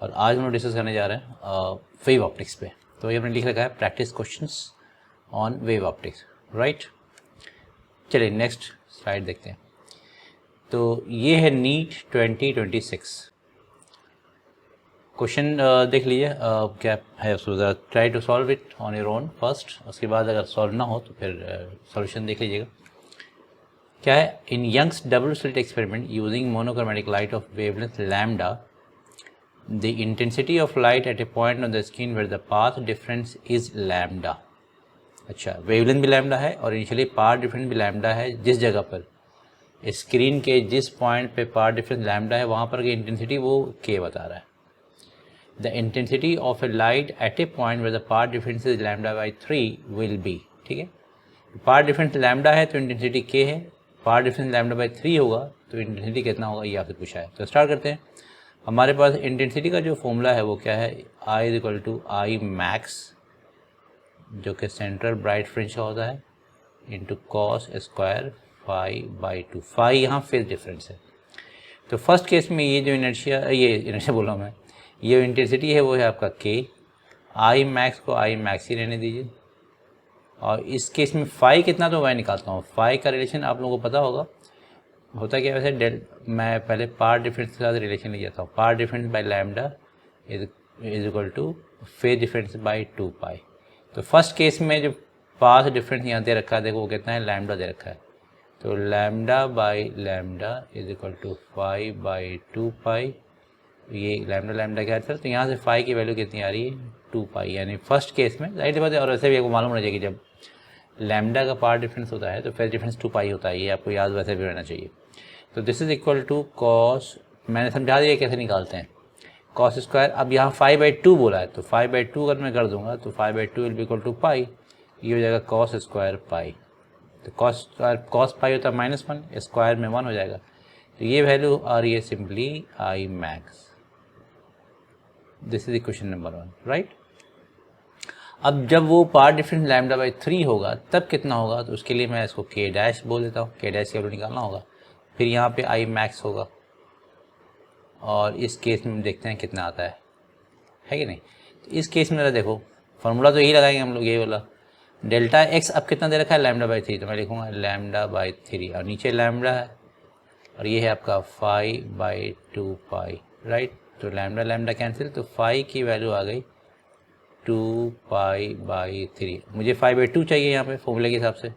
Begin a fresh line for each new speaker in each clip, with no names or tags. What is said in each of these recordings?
और आज हम लोग डिस्कस करने जा रहे हैं वेव ऑप्टिक्स पे। तो ये हमने लिख रखा है practice questions on wave optics, right. चलिए नेक्स्ट स्लाइड देखते हैं। तो ये है नीट 2026 क्वेश्चन, देख लीजिए क्या है उसको, try to solve it on your own first. उसके बाद अगर सॉल्व ना हो तो फिर सॉल्यूशन देख लीजिएगा। क्या है, in Young's double slit experiment using monochromatic light of wavelength lambda, the intensity of light at a point on the screen where the path difference is lambda। अच्छा, वेवलेंथ भी लैम्डा है और इनिशियली पाथ डिफरेंस भी lambda है। जिस जगह पर screen के जिस पॉइंट पे पाथ डिफरेंस लैम्डा है वहाँ पर की इंटेंसिटी वो के बता रहा है। The intensity of a light at a point where the path difference is lambda by 3 will be. ठीक है, पाथ डिफरेंस लैम्डा है तो इंटेंसिटी के है, पाथ डिफरेंस लैम्डा बाई 3 होगा तो इंटेंसिटी कितना होगा ये आपसे पूछा है। तो स्टार्ट करते हैं। हमारे पास इंटेंसिटी का जो फॉर्मूला है वो क्या है, I equal to I max, जो कि सेंट्रल ब्राइट फ्रिंज का होता है, into cos square phi by 2। Phi यहाँ फेज डिफरेंस है। तो फर्स्ट केस में ये जो इनर्शिया बोल रहा हूँ मैं, ये इंटेंसिटी है वो है आपका के। आई मैक्स को आई मैक्स ही रहने दीजिए। और इस केस में फाई कितना तो मैं निकालता हूँ। फाई का रिलेशन आप लोगों को पता होगा, होता क्या वैसे मैं पहले पाथ डिफरेंस के साथ रिलेशन ले जाता हूँ। Path difference by lambda is equal two phase difference bye 2 पाई। तो फर्स्ट केस में जो पाथ डिफरेंस यहाँ दे रखा है, देखो वो कितना है, लैम्डा दे रखा है। तो lambda by lambda is equal to 5 by 2 pi. ये लैम्डा लैम्डा क्या है, तो यहाँ से फाई की वैल्यू कितनी आ रही है, 2 पाई। यानी फर्स्ट केस में राइट बात है। और वैसे भी आपको मालूम रह जाएगी जब लैम्डा का पाथ डिफरेंस होता है तो फेज डिफरेंस 2 पाई होता है, ये आपको याद वैसे भी रहना चाहिए। तो this is equal to cos, मैंने समझा दिया कैसे निकालते हैं, कॉस स्क्वायर। अब यहाँ 5 बाई 2 बोला है तो 5 बाई 2 अगर मैं कर दूंगा तो 5 by 2 will be equal to pi, ये हो जाएगा कॉस स्क्वायर पाई। तो कॉस स्क्वायर कॉस पाई होता है -1, स्क्वायर में 1 हो जाएगा। तो ये वैल्यू आ रही है simply I max. This is equation number 1, right. अब जब वो पाथ डिफरेंस लैम्डा बाई 3 होगा तब कितना होगा, तो उसके लिए मैं इसको के डैश बोल देता हूँ। के डैश की वैल्यू निकालना होगा, फिर यहाँ पे आई मैक्स होगा और इस केस में देखते हैं कितना आता है कि नहीं। तो इस केस में देखो फार्मूला तो यही लगाएंगे हम लोग, ये वाला डेल्टा एक्स अब कितना दे रखा है, लैम्डा बाई 3। तो मैं लिखूँगा लैम्डा बाई 3 और नीचे लैम्डा है और ये है आपका 5 बाई 2 पाई, राइट। तो लैम्डा लैम्डा कैंसिल, तो 5 की वैल्यू आ गई 2 पाई बाई 3। मुझे 5 बाई 2 चाहिए यहाँ पे फॉर्मूले के हिसाब से,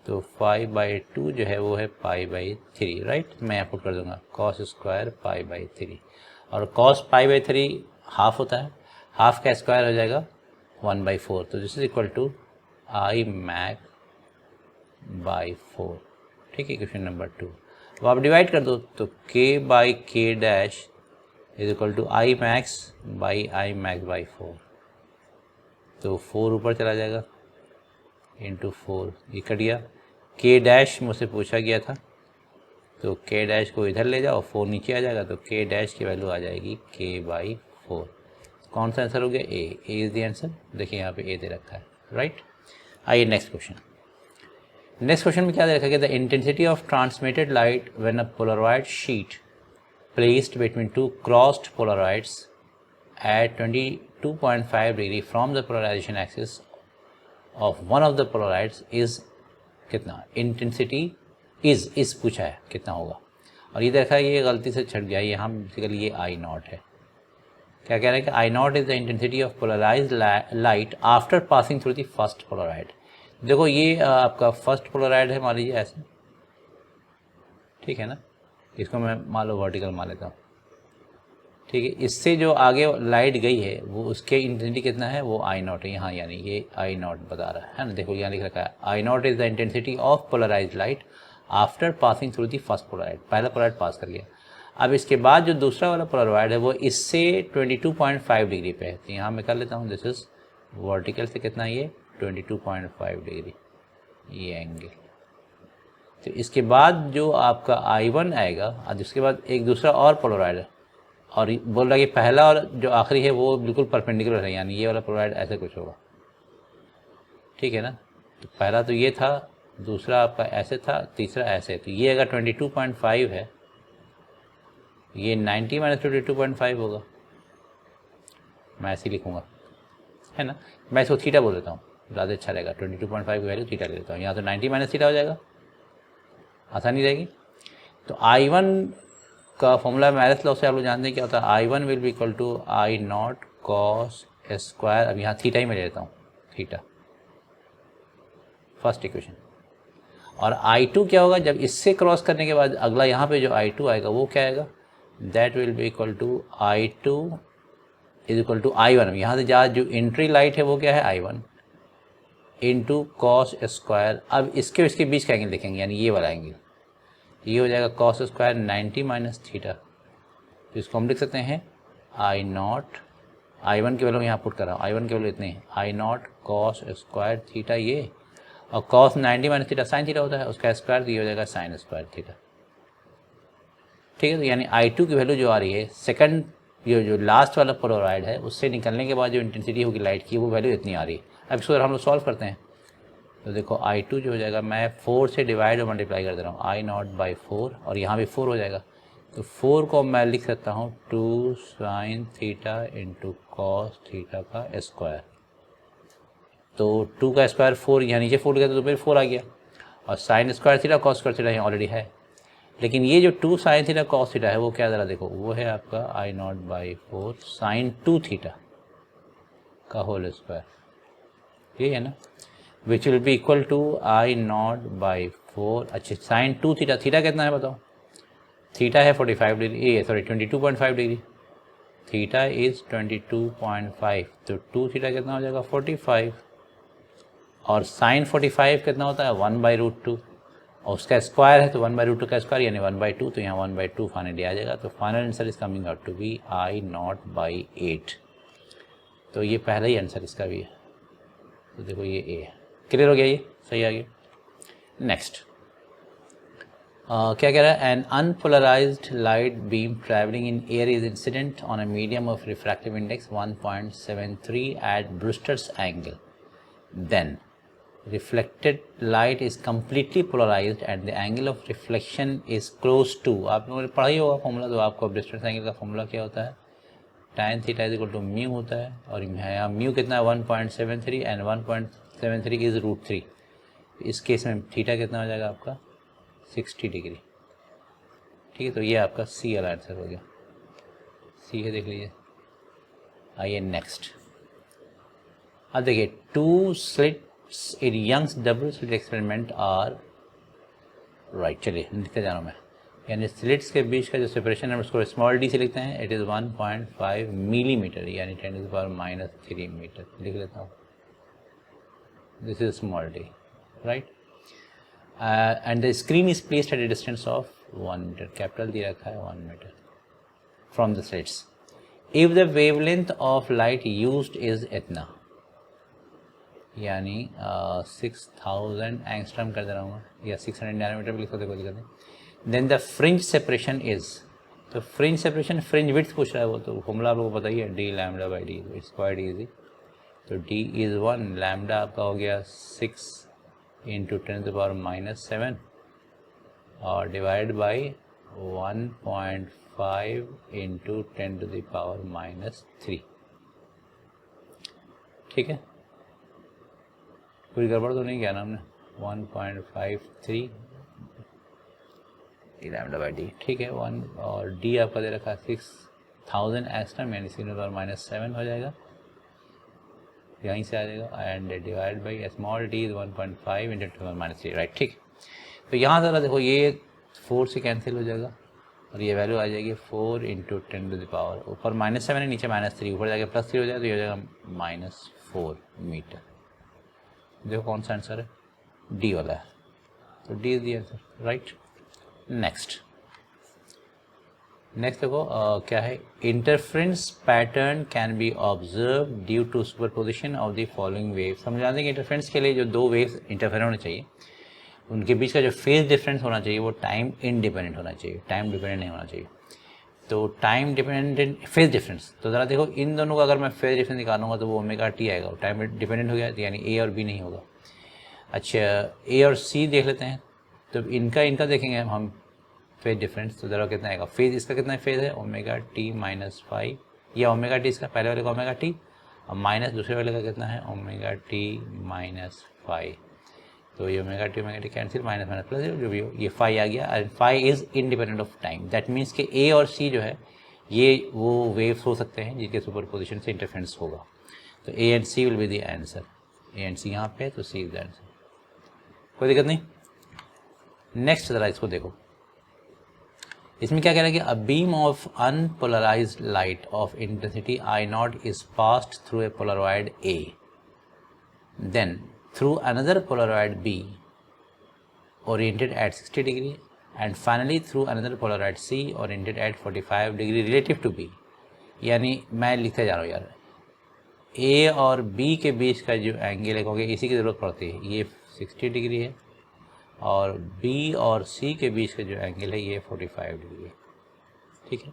तो 5 बाई 2 जो है वो है पाई बाई 3, राइट। मैं यहाँ पुट कर दूंगा कॉस स्क्वायर पाई बाई 3। और कॉस पाई बाई 3 हाफ होता है, हाफ का स्क्वायर हो जाएगा 1/4। तो this is equal to I max by 4। ठीक है, क्वेश्चन नंबर 2। अब आप डिवाइड कर दो तो k by k dash is equal to I max by I max by 4। तो 4 ऊपर चला जाएगा इंटू 4, ये कट गया। के डैश मुझसे पूछा गया था तो के डैश को इधर ले जाओ, 4 नीचे आ जाएगा। तो के डैश की वैल्यू आ जाएगी के बाई 4। कौन सा आंसर हो गया, ए इज द आंसर। देखिए यहाँ पे ए दे रखा है, राइट। आइए नेक्स्ट क्वेश्चन। नेक्स्ट क्वेश्चन में क्या दे रखा है, the intensity of transmitted light when a polarized sheet placed between 2 crossed polaroids at 22.5 degree from the polarization axis of one of the polarides is कितना, इंटेंसिटी इज पूछा है कितना होगा। और ये देखा ये गलती से छट गया, यहाँ बेसिकली ये आई नॉट है। क्या कह रहा है कि I not is the intensity of polarized light after passing through the first polaroid. देखो ये आपका फर्स्ट पोलराइड है, मान लीजिए ऐसे, ठीक है ना। इसको मैं मान लो वर्टिकल मान लेता हूँ, ठीक है। इससे जो आगे लाइट गई है वो उसके इंटेंसिटी कितना है, वो आई नॉट है यहाँ, यानी ये आई नॉट बता रहा है ना। देखो यहाँ लिख रखा है I not is the intensity of polarized light after passing through the first polaroid. पहला पोलराइड पास कर गया, अब इसके बाद जो दूसरा वाला पोलराइड है वो इससे 22.5 डिग्री पे है। तो यहाँ मैं कर लेता हूँ, दिस इज वर्टिकल से कितना, ये 22.5 डिग्री ये एंगल। तो इसके बाद जो आपका I1 आएगा और उसके बाद एक दूसरा और पोलराइड है, और बोल रहा है कि पहला और जो आखिरी है वो बिल्कुल परपेंडिकुलर है, यानी ये वाला पोलराइड ऐसे कुछ होगा, ठीक है ना। तो पहला तो ये था, दूसरा आपका ऐसे था, तीसरा ऐसे। तो ये अगर 22.5 है, ये 90 - 22.5 होगा, मैं ऐसे ही लिखूँगा, है ना। मैं इसको थीटा बोल देता हूँ, ज़्यादा अच्छा रहेगा। 22.5 की वैल्यू थीटा ले लेता हूँ, यहाँ तो 90 माइनस थीटा हो जाएगा, आसानी रहेगी। तो I1 का फॉर्मूला मैरिस लॉ से आप लोग जानते हैं क्या होता है, I1 will be equal to I not cos square, अब यहाँ थीटा ही मैं ले लेता हूँ, थीटा फर्स्ट इक्वेशन। और I2 क्या होगा, जब इससे क्रॉस करने के बाद अगला यहाँ पे जो I2 आएगा वो क्या आएगा, that will be equal to I2 is equal to I1। यहाँ से जहाँ जो एंट्री लाइट है वो क्या है, I1 इंटू कॉस स्क्वायर। अब इसके इसके बीच का एंगल देखेंगे, यानी ये वाला एंगल, ये हो जाएगा कॉस स्क्वायर 90 माइनस थीटा। तो इसको हम लिख सकते हैं आई नॉट, I1 की वैल्यू यहाँ पुट कर रहा हूँ, I1 की वैल्यू इतनी है, I not cos square theta ये, और cos 90 minus theta sine theta होता है, उसका स्क्वायर तो ये हो जाएगा साइन स्क्वायर थीटा। ठीक है, तो यानी I2 की वैल्यू जो आ रही है सेकंड जो लास्ट वाला पोलराइड है उससे निकलने के बाद जो इंटेंसिटी होगी लाइट की, वो वैल्यू इतनी आ रही है। अब इसको हम लोग सॉल्व करते हैं तो देखो I2 जो हो जाएगा, मैं 4 से डिवाइड और मल्टीप्लाई कर दे रहा हूँ, आई नॉट बाई 4, और यहाँ भी 4 हो जाएगा। तो 4 को मैं लिख सकता हूँ 2 sine theta into cos theta का स्क्वायर। तो 2 का स्क्वायर 4, यहाँ नीचे 4 गया तो फिर 4 आ गया, और sine square theta cos square theta यहाँ ऑलरेडी है। लेकिन ये जो 2 साइन थीटा कॉस थीटा है वो क्या, ज़रा देखो, वो है आपका I not by 4 sine 2 theta का होल स्क्वायर, ये है ना, which will be equal to I not by 4। अच्छा, साइन 2 थीटा, थीटा कितना है बताओ, थीटा है 45 डिग्री, ये सॉरी 22.5 डिग्री, थीटा इज 22.5, तो 2 थीटा कितना हो जाएगा 45, और साइन 45 कितना होता है 1/√2, और उसका स्क्वायर है तो 1/√2 का स्क्वायर यानी 1/2, तो यहाँ 1/2 फाइनली आ जाएगा। तो final answer is coming out to be I not by 8। तो ये पहला ही आंसर इसका भी है, तो देखो ये ए है। क्लियर हो गया, ये सही आ गया। नेक्स्ट क्या कह रहा है, an unpolarized light beam traveling in air is incident on a medium of refractive index 1.73 at Brewster's angle, then reflected light is completely polarized and the angle of reflection is close to, आप लोगों ने पढ़ा ही होगा formula, तो आपको Brewster's angle का formula क्या होता है, tan theta is equal to mu होता है, और यहाँ म्यू कितना है 1.73 एंड 1.73 इज √3। इस केस में थीटा कितना हो जाएगा आपका 60 डिग्री। ठीक है, तो ये आपका सी वाला आंसर हो गया, सी है, देख लीजिए। आइए नेक्स्ट, अब देखिए 2 slit in Young's double slit experiment are right। चलिए लिखते जा रहा हूँ मैं, यानी स्लिट्स के बीच का जो सेपरेशन है उसको स्मॉल डी से लिखते हैं, इट इज़ 1.5 मिलीमीटर यानी 10⁻³ मीटर लिख लेता हूँ, this is small d, right. And the screen is placed at a distance of 1 metre, capital दिया रखा है 1 metre from the slits. If the wavelength of light used is इतना, यानी 6000 angstrom कर दे रहा हूँ, या 600 नैनोमीटर भी लिख सकते, कोई दिक्कत नहीं। Then the fringe separation is, तो फ्रिंज सेपरेशन फ्रिंज विड्थ पूछ रहा है, वो तो फॉर्मूला आप लोगों को पता ही है, D lambda by D, it's quite easy. तो डी इज़ 1, लैम्डा आपका हो गया 6 इंटू 10⁻⁻7 और डिवाइड बाई 1.5 इंटू 10⁻⁻3। ठीक है, कोई गड़बड़ तो नहीं किया ना हमने, 1.53 लैम्डा बाई डी, ठीक है। 1 और डी आपका दे रखा है 6000 एंगस्ट्रॉम यानी 10⁻⁻7 हो जाएगा, यहीं से आ जाएगा, and divide by small D is 1.5 into 10⁻3, right. ठीक, तो यहाँ ज़रा देखो, ये 4 से कैंसिल हो जाएगा और ये वैल्यू आ जाएगी 4 इंटू 10⁻, ऊपर -7 है, नीचे -3, ऊपर जाके +3 हो जाएगा, तो ये हो जाएगा -4 मीटर। देखो कौन सा आंसर है, डी वाला है, तो D is the answer, right. Next देखो क्या है, interference pattern can be observed due to superposition of the following wave. समझा दें कि इंटरफ्रेंस के लिए जो 2 वेव्स इंटरफेयर होने चाहिए उनके बीच का जो फेज डिफरेंस होना चाहिए वो टाइम इंडिपेंडेंट होना चाहिए, टाइम डिपेंडेंट नहीं होना चाहिए। तो टाइम डिपेंडेंट फेज डिफरेंस, तो ज़रा देखो इन दोनों का अगर मैं फेज डिफरेंस निकालूंगा तो वो ओमेगा टी आएगा, टाइम डिपेंडेंट हो गया, तो यानी ए और बी नहीं होगा। अच्छा, ए और सी देख लेते हैं, तो इनका देखेंगे हम फेज डिफरेंस, तो ज़रा कितना आएगा, फेज इसका कितना फेज है ओमेगा टी -5 ये ओमेगा टी इसका पहले वाले का ओमेगा टी और माइनस दूसरे वाले का कितना है ओमेगा टी माइनस फाइव। तो ये omega T cancel minus minus plus जो भी हो ये फाइव आ गया and five is independent of time. That means कि ए और सी जो है ये वो वेव्स हो सकते हैं जिनके सुपरपोजिशन से इंटरफेरेंस होगा। तो A and C will be the answer. A and C यहाँ पे तो सी इज द आंसर, कोई दिक्कत नहीं। नेक्स्ट ज़रा इसको देखो, इसमें क्या कह रहा है कि a beam of unpolarised light of intensity I not is passed through a polaroid A, then through another polaroid B oriented at 60 degree and finally through another polaroid C oriented at 45 degree relative to B। यानी मैं लिखते जा रहा हूँ यार, A और B के बीच का जो एंगल है क्योंकि इसी की ज़रूरत पड़ती है, ये 60 डिग्री है और B और C के बीच का जो एंगल है ये 45 डिग्री है, ठीक है।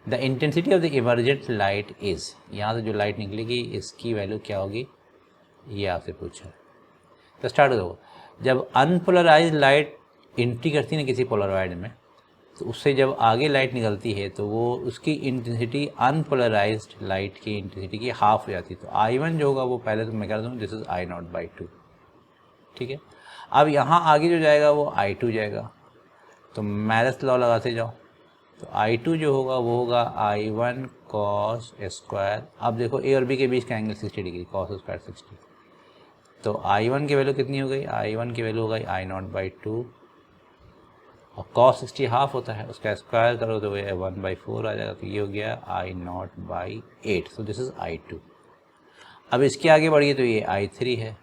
The intensity of the emergent light is, यहाँ से जो लाइट निकलेगी इसकी वैल्यू क्या होगी ये आपसे पूछा है। तो स्टार्ट करो, जब अनपोलराइज लाइट एंट्री करती है ना किसी पोलरॉइड में तो उससे जब आगे लाइट निकलती है तो वो उसकी इंटेंसिटी अनपोलराइज्ड लाइट की इंटेंसिटी की हाफ हो जाती है। तो I1 जो होगा वो पहले तो मैं कर दूँ दिस इज I0/2, ठीक है। अब यहाँ आगे जो जाएगा वो I2 जाएगा, तो मैथ्स लॉ लगाते जाओ। तो I2 जो होगा वो होगा I1 cos स्क्वायर। अब देखो ए और बी के बीच का एंगल 60 डिग्री, cos स्क्वायर 60। तो I1 की वैल्यू कितनी हो गई, I1 की वैल्यू हो गई I0/2 और cos 60 हाफ होता है, उसका स्क्वायर करो तो ये 1/4 आ जाएगा। तो ये हो गया I0/8। So this is I2। अब इसके आगे बढ़िए तो ये I3 है,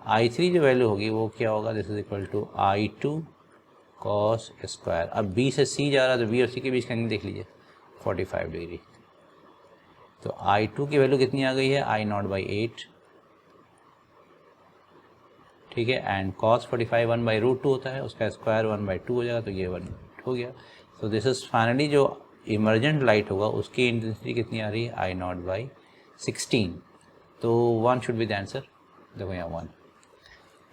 I3 जो वैल्यू होगी वो क्या होगा, this is equal to I2 cos square. अब B से C जा रहा है तो B और C के बीच का एंगल देख लीजिए 45 डिग्री। तो I2 की वैल्यू कितनी आ गई है I0/8, ठीक है। एंड cos 45 1/√2 होता है, उसका स्क्वायर 1/2 हो जाएगा, तो ये 1 हो गया। सो दिस इज फाइनली जो इमर्जेंट लाइट होगा उसकी इंटेंसिटी कितनी आ रही है I0/16। तो 1 शुड बी द आंसर। देखो यहाँ 1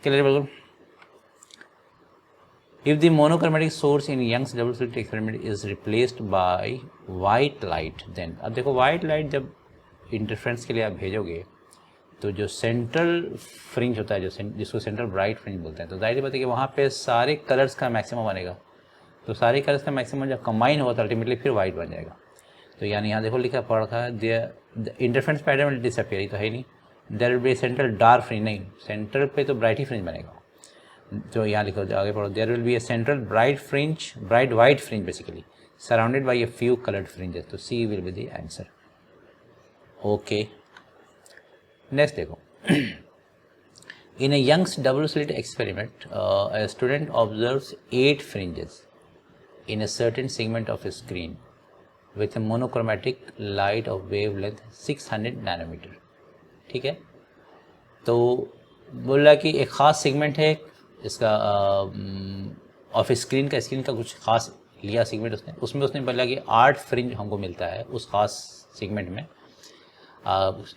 क्लियर बिल्कुल। If the monochromatic source in Young's double slit experiment is replaced by white light, then अब देखो वाइट लाइट जब इंटरफ्रेंस के लिए आप भेजोगे तो जो सेंट्रल फ्रिंज होता है जिसको सेंट्रल ब्राइट फ्रिंज बोलते हैं, तो जाहिर बात है कि वहाँ पे सारे कलर्स का मैक्सिमम बनेगा। तो सारे कलर्स का मैक्सिमम जब कंबाइन होगा तो अल्टीमेटली फिर वाइट बन जाएगा। तो यानी यहाँ देखो लिखा पड़ रखा है the interference pattern will disappear, ये तो है नहीं। There will be central dark fringe, नहीं सेंट्रल पे तो ब्राइट ही फ्रिंज बनेगा। तो यहाँ लिखो आगे पढ़ो, there will be a central bright fringe, bright white fringe basically surrounded by a few coloured fringes. तो C will be the answer. Okay next देखो, in a Young's double slit experiment, a student observes 8 fringes in a certain segment of a screen with a monochromatic light of wavelength 600 nanometer, ठीक है। तो बोला कि एक ख़ास segment है इसका ऑफ स्क्रीन का कुछ खास लिया सेगमेंट उसने, उसमें उसने बोला कि 8 फ्रिंज हमको मिलता है उस खास सेगमेंट में।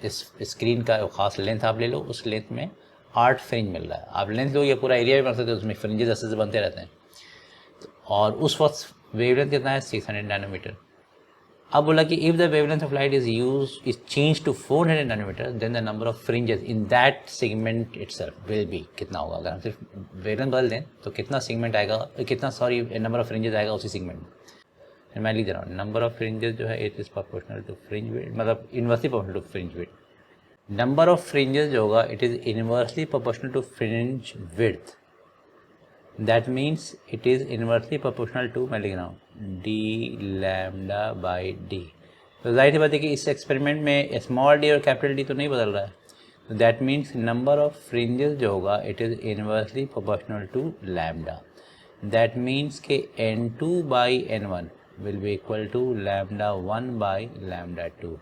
इस स्क्रीन का खास लेंथ आप ले लो, उस लेंथ में 8 फ्रिंज मिल रहा है। आप लेंथ लो, ये पूरा एरिया भी बन सकते हैं, उसमें फ्रिंजेस ऐसे बनते रहते हैं। और उस वक्त वेवलेंथ कितना है 600 नैनोमीटर। अब बोला कि if the wavelength of light is change to 400 nanometre then the number of fringes in that segment itself will be, कितना होगा अगर हम सिर्फ वेवलेंथ बदल दें तो कितना सेगमेंट आएगा, कितना नंबर ऑफ फ्रिंजेस आएगा उसी सेगमेंट में। मैं लिख दे रहा हूँ, नंबर ऑफ फ्रिंजेस जो है it is proportional to fringe width, मतलब inversely proportional to fringe width. Number of fringes जो होगा it is inversely proportional to fringe width, that means it is inversely proportional to, मैं लिख रहा हूँ d/d। तो जाहिर सी बात है कि इस एक्सपेरिमेंट में स्मॉल डी और कैपिटल डी तो नहीं बदल रहा है, तो that means number of fringes जो होगा it is inversely proportional to lambda. That means के n2/n1 will be equal to λ1/λ2।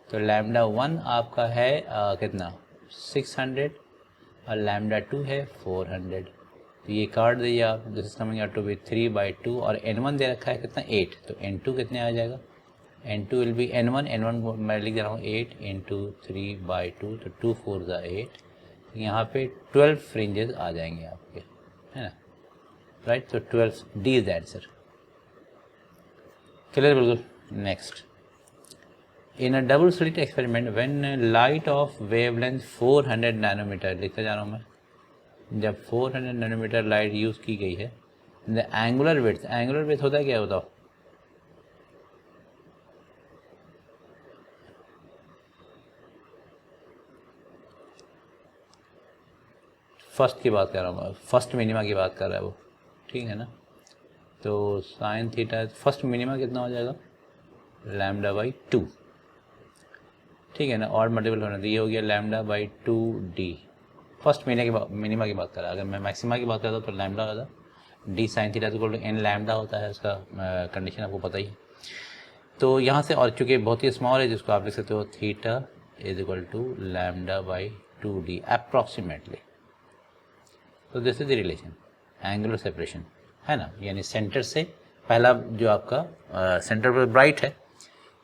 तो λ1 आपका है कितना 600 और λ2 है 400। तो ये काट दीजिए आप, this is coming out to be 3/2 और n1 दे रखा है कितना 8, तो n2 कितने आ जाएगा, n2 विल बी n1 को मैं लिख दे रहा हूँ 8 × 3/2, तो 2 4 8। यहाँ पे 12 फ्रिंजेस आ जाएंगे आपके, है ना, राइट। तो 12 D is the answer. Clear बिल्कुल। Next in a double slit experiment when light of wavelength 400 nanometer, लिखते जा रहा हूँ मैं, जब 400 नैनोमीटर लाइट यूज़ की गई है, द एंगुलर विड्थ होता है क्या बताओ? फर्स्ट की बात कर रहा हूँ, फर्स्ट मिनिमा की बात कर रहा है वो, ठीक है ना। तो साइन थीटा फर्स्ट मिनिमा कितना हो जाएगा? लैम्डा बाई 2, ठीक है ना, और मल्टीपल होना, तो ये हो गया lambda by 2d। First minima की बात कर रहा है। अगर मैं मैक्सिमा की बात करता हूँ तो लैम्डा होता, d sine theta equal to n lambda होता है, उसका कंडीशन आपको पता ही है। तो यहाँ से, और चूँकि बहुत ही स्मॉल है, जिसको आप लिख सकते हो theta is equal to lambda by 2d approximately. तो this is the relation, angular separation, है ना, यानी सेंटर से पहला जो आपका सेंटर पर ब्राइट है,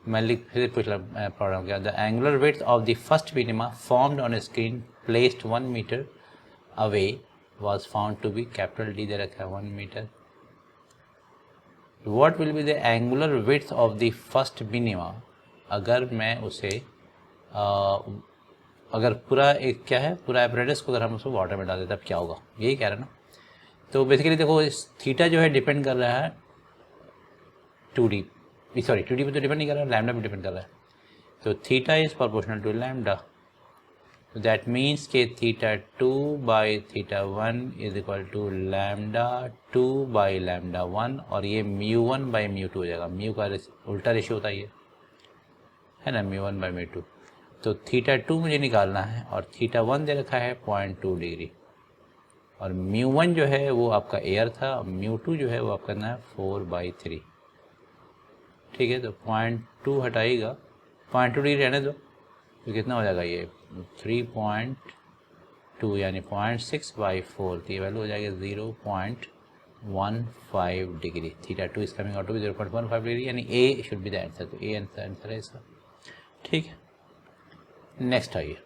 मैं फिर पूछ रहा पढ़ रहा हूँ क्या, the angular width of the first minima formed on screen placed 1 metre away was found to be capital D दे रखा है 1 metre. What will be the angular width of the first minima? अगर मैं उसे अगर पूरा एक क्या है, पूरा एपरेटस को अगर हम उसको वाटर में डाल दें तब क्या होगा, यही कह रहा है ना। तो बेसिकली देखो, इस थीटा जो है डिपेंड कर रहा है 2D, सॉरी 2D पे तो डिपेंड नहीं कर रहा है, लैम्डा पे डिपेंड कर रहा है। तो theta is proportional to lambda, तो दैट मीन्स के theta 2 by theta 1 is equal to lambda 2 by lambda 1, और ये म्यू 1 बाई म्यू 2 हो जाएगा। म्यू का उल्टा रेशियो होता है ना, म्यू 1 बाई म्यू 2। तो थीटा 2 मुझे निकालना है, और थीटा 1 दे रखा है 0.2 डिग्री, और म्यू 1 जो है वो आपका एयर था, और म्यू 2 जो है वो आपका करना है 4/3, ठीक है। तो 0.2 हटाइएगा, 0.2 डिग्री रहने दो, तो कितना हो जाएगा ये 3.2 यानी 0.6/4, तो ये वैल्यू हो जाएगी 0.15 degree. Theta 2 is coming out to 0.15 degree, यानी A should be the answer, तो ए आंसर है इसका, ठीक है। नेक्स्ट आइए,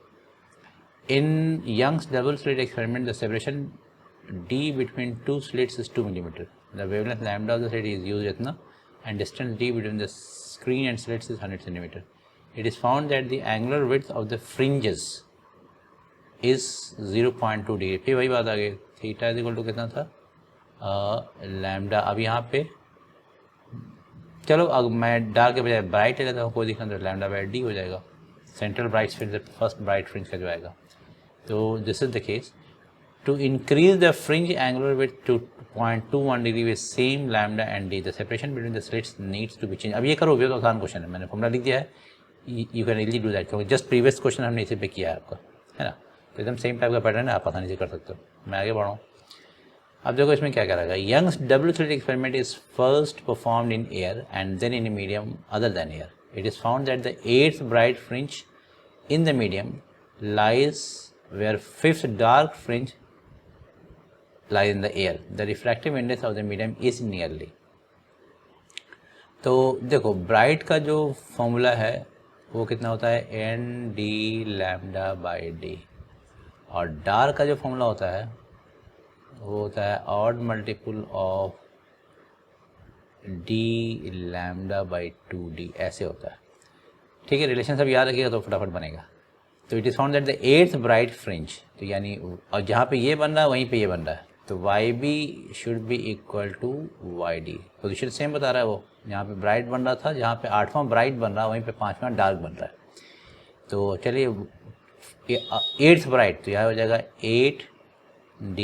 in Young's double slit experiment the separation d between 2 slits is 2 millimetre, the wavelength lambda of the slit is used इतना, and distance d between the screen and slits is 100 centimeter. It is found that the angular width of the fringes is 0.2 degree. फिर वही बात आ गई, theta is equal to कितना था, lambda. अब यहाँ पे चलो, अब मैं डार्क के बजाय ब्राइट ले लेता हूँ, कोई दिक्कत नहीं, लैम्डा बाई डी हो जाएगा, central bright fringe, first bright fringe का जो आएगा। तो this is the case, to increase the fringe angular width to 0.21 degree with same lambda and d, the separation between the slits needs to be changed। अब ये करो, ये तो आसान क्वेश्चन है, मैंने फॉर्मूला लिख दिया है, you can easily do that, क्योंकि जस्ट प्रीवियस क्वेश्चन हमने इसी पे किया है आपका, है ना। तो एकदम सेम टाइप का पैटर्न है, आप आसानी से कर सकते हो। मैं आगे बढ़ाऊँ, अब देखो इसमें क्या करेगा, Young's double slit experiment is first performed in air and then in medium other than air. It is found that the 8th bright fringe in the medium lies where 5th dark fringe lie in the air. The refractive index of the medium is nearly। तो देखो, bright का जो formula है वो कितना होता है, n D lambda by d, और डार्क का जो फॉर्मूला होता है वो होता है odd multiple of D lambda by 2d, ऐसे होता है, ठीक है। रिलेशन सब याद रखिएगा तो फटाफट बनेगा। तो it is found that the 8th bright fringe, तो यानी और जहाँ पे ये बन रहा है वहीं पे ये बन रहा है, तो y b should be equal to y d. Position same बता रहा है वो, यहाँ पे ब्राइट बन रहा था, जहाँ पे 8वां ब्राइट बन रहा है वहीं पे 5वां डार्क बन रहा है। तो चलिए 8th ब्राइट, तो यहाँ हो जाएगा 8d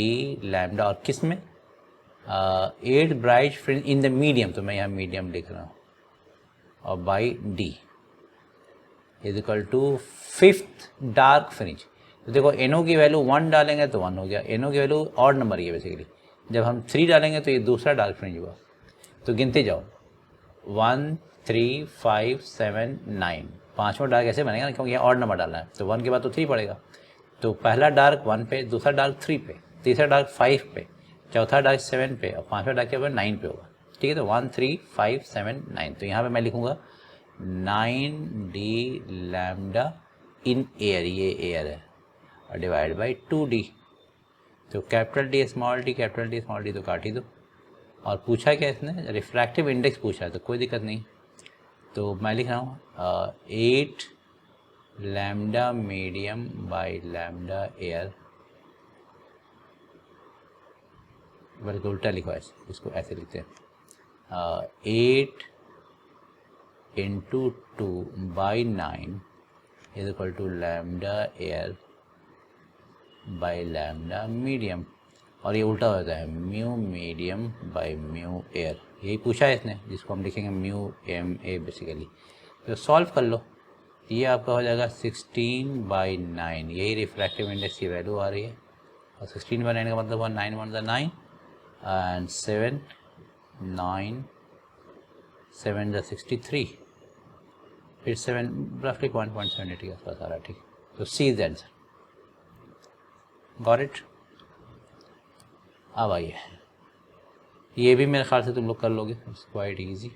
लैम्डा, और किस में 8th bright fringe in the medium, तो मैं यहाँ मीडियम लिख रहा हूँ, और by D is equal to 5th dark fringe. तो देखो एनो की वैल्यू 1 डालेंगे तो 1 हो गया, एनो की वैल्यू ऑड नंबर ही है बेसिकली, जब हम 3 डालेंगे तो ये दूसरा डार्क फ्रिंज हुआ। तो गिनते जाओ 1 3 5 7 9, 5वां डार्क ऐसे बनेगा ना, क्योंकि यहाँ ऑड नंबर डालना है, तो 1 के बाद तो 3 पड़ेगा। तो पहला डार्क 1 पे, दूसरा डार्क 3 पे, तीसरा डार्क 5 पे, चौथा डार्क 7 पे, और 5वां डार्क के बाद 9 पे होगा, ठीक है। तो 1 3 5 7 9, तो यहाँ पे मैं लिखूँगा 9d लैम्डा इन एयर, ये एयर है, और डिवाइड बाई 2d। तो capital D small D, capital D small D तो काट ही दो। और पूछा क्या इसने, रिफ्रैक्टिव इंडेक्स पूछा है, तो कोई दिक्कत नहीं, तो मैं लिख रहा हूँ 8 lambda medium by lambda air, बल्कि उल्टा लिखो, ऐसे इसको ऐसे लिखते हैं 8 into 2 by 9 is equal to lambda air by lambda medium, और ये उल्टा होता है mu medium by mu air. यही पूछा है इसने, जिसको हम लिखेंगे म्यू एम ए बेसिकली। तो सॉल्व कर लो, ये आपका हो जाएगा 16/9, यही रिफ्रैक्टिव इंडेक्स की वैल्यू आ रही है। और 16/9 का मतलब हुआ 9 1 9 एंड 7 9 7 63, फिर 7 रफली 0.78 के आसपास आ रहा है। ठीक, तो C is the answer. Got it. अब आइए, ये भी मेरे ख्याल से तुम लोग कर लोगे, it's quite easy.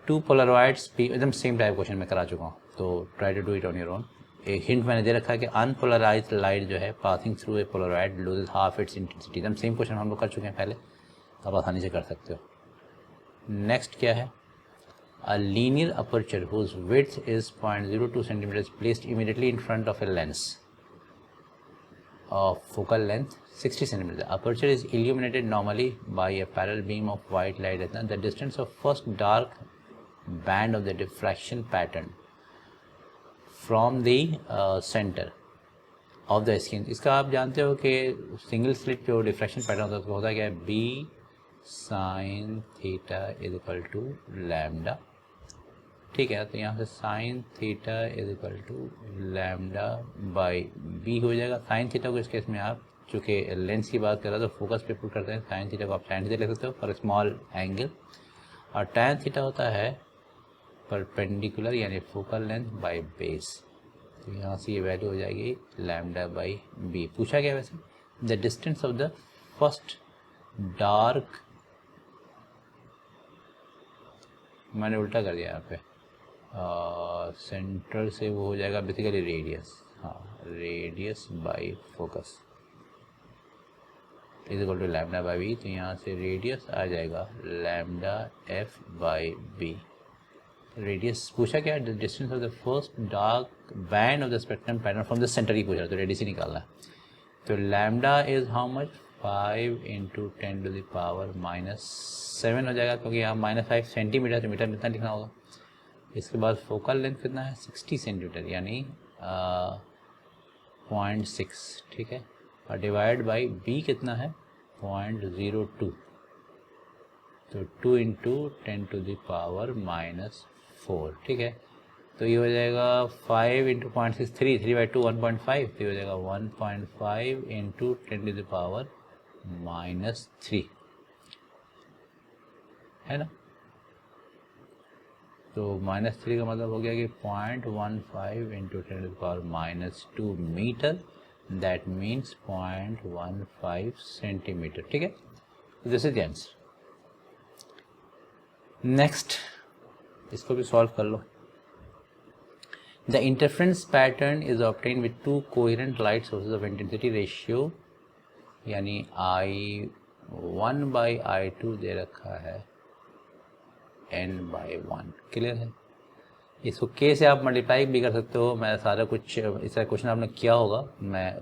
Two polaroids, एकदम सेम टाइप क्वेश्चन मैं करा चुका हूँ, तो try to do it on your own. एक हिंट मैंने दे रखा है कि अनपोलराइज्ड लाइट जो है passing through a polaroid loses half its intensity. एकदम सेम क्वेश्चन हम लोग कर चुके हैं पहले, आप आसानी से कर सकते हो। नेक्स्ट क्या है, a linear aperture whose width is 0.02 centimeters placed immediately in front of a lens of focal length 60 centimeters. The aperture is illuminated normally by a parallel beam of white light at the distance of first dark band of the diffraction pattern from the center of the skin. इसका आप जानते हो कि single slit जो diffraction pattern होता है उसको होता क्या है, b sin theta is equal to lambda. ठीक है, तो यहाँ से sine theta is equal to lambda by b हो जाएगा। साइन थीटा को इस केस में आप चूँकि लेंस की बात कर रहे हो तो फोकस पे पुट करते हैं, साइन थीटा को आप टैन थीटा लिख सकते हो फॉर स्मॉल एंगल, और टैन थीटा होता है परपेंडिकुलर यानी फोकल लेंथ बाई बेस। तो यहाँ से ये वैल्यू हो जाएगी लैम्डा बाई बी। पूछा गया वैसे the distance of the first dark, मैंने उल्टा कर दिया यहाँ पे, सेंटर से वो हो जाएगा बेसिकली रेडियस, हाँ radius by focus is equal to lambda by B. तो यहाँ से रेडियस आ जाएगा lambda F by B. Radius पूछा क्या, the distance of the first dark band of the spectrum pattern from the centre ही पूछा, तो रेडियस ही निकालना है। तो lambda is how much, 5 into 10⁻⁻7 हो जाएगा, क्योंकि यहाँ -5 सेंटीमीटर, तो मीटर में इतना लिखना होगा। इसके बाद फोकल लेंथ कितना है, 60 सेंटीमीटर यानी 0.6, ठीक है, और डिवाइड बाई बी कितना है 0.02, तो 2 इंटू 10⁻⁻4, ठीक है। तो ये हो जाएगा 5 इंटू 0.6, 3/2 1.5, तो ये हो जाएगा 1.5 इंटू 10⁻⁻3, है ना। तो -3 का मतलब हो गया कि 0.15 into 10⁻⁻2 metre, that means 0.15 centimetre, ठीक है। This is the answer. Next, इसको भी सॉल्व कर लो। The interference pattern is obtain with two coherent light sources of intensity ratio यानी I1/I2 दे रखा है n/1, क्लियर है। इसको k से आप मल्टीप्लाई भी कर सकते हो, मैं सारा कुछ इस तरह क्वेश्चन आपने किया होगा, मैं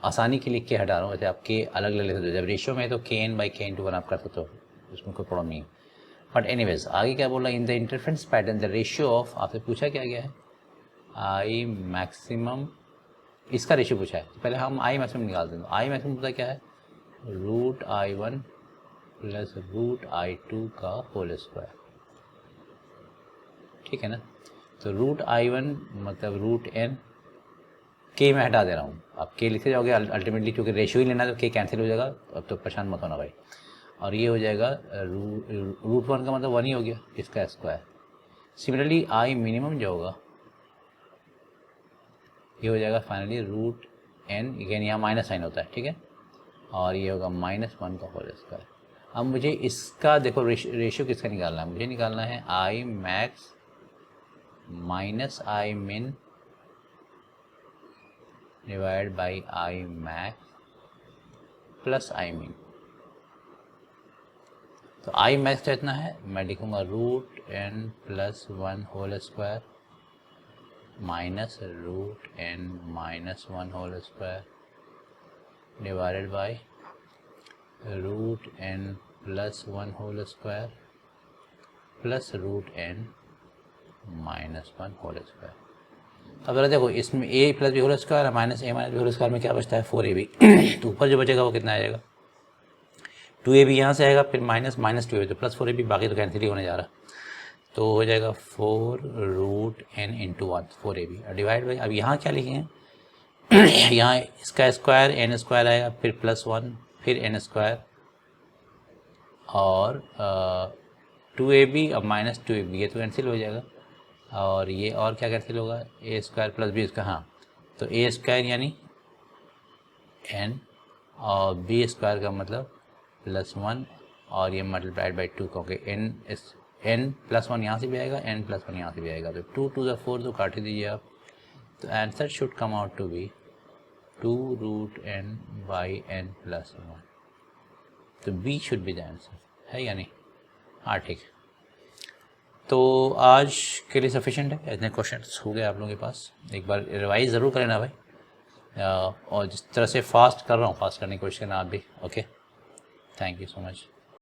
आसानी के लिए k हटा रहा हूँ। वैसे आप k अलग अलग ले सकते हो, जब रेशियो में है तो kn/k/1 आप कर सकते हो, उसमें कोई प्रॉब्लम नहीं है। बट एनीवेज आगे क्या बोला, in the interference pattern the ratio of, आपसे पूछा क्या गया है आई मैक्सिमम, इसका रेशियो पूछा है, तो पहले हम आई मैक्सिमम निकालते हैं। आई मैक्सिमम पता क्या है, √I1 प्लस √I2 का होल स्क्वायर, ठीक है ना। तो √I1 मतलब √n, k मैं हटा दे रहा हूँ, आप k लिखे जाओगे अल्टीमेटली, क्योंकि रेशियो ही लेना है तो k कैंसिल हो जाएगा, अब तो परेशान मत होना भाई। और ये हो जाएगा √1 का मतलब 1 ही हो गया, इसका स्क्वायर। सिमिलरली आई मिनिमम जो होगा ये हो जाएगा फाइनली √n, यानी यहाँ माइनस साइन होता है, ठीक है, और ये होगा -1 का होल स्क्वायर। अब मुझे इसका देखो रेशियो किसका निकालना है, मुझे निकालना है I max minus I min divide by I max plus I min. तो आई मैक्स इतना है, मैं लिखूँगा root N plus one whole square minus root N minus one whole square divided by root N plus one whole square plus root N minus one whole square. अब जरा देखो, इसमें A plus B whole square minus A minus B whole square में क्या बचता है, 4ab। तो ऊपर जो बचेगा वो कितना आएगा, 2ab यहाँ से आएगा, फिर माइनस माइनस 2ab तो प्लस 4ab, बाकी तो कैंसिल ही होने जा रहा। तो हो जाएगा 4 root n into one 4ab divide by, अब यहाँ क्या लिखे हैं यहाँ इसका स्क्वायर एन स्क्वायर आएगा, फिर प्लस वन, फिर एन स्क्वायर और 2ab अब माइनस 2ab, ये तो कैंसिल हो जाएगा। और ये और क्या कैंसिल होगा, ए स्क्वायर प्लस बी स्क्वायर, हाँ तो ए स्क्वायर यानी एन और बी स्क्वायर का मतलब प्लस वन और ये मल्टीप्लाइड बाई 2, क्योंकि एन प्लस वन यहाँ से भी आएगा, एन प्लस वन यहाँ से भी आएगा, तो 2 टू द 4 तो काट ही दीजिए आप। तो answer should come out to be 2 root N by N plus one. तो B should be the answer, है या नहीं? हाँ ठीक है। तो आज के लिए सफिशेंट है, इतने क्वेश्चंस हो गए आप लोगों के पास। एक बार रिवाइज ज़रूर करें ना भाई, और जिस तरह से फास्ट कर रहा हूँ फास्ट करने की कोशिश करना आप भी। Okay, thank you so much.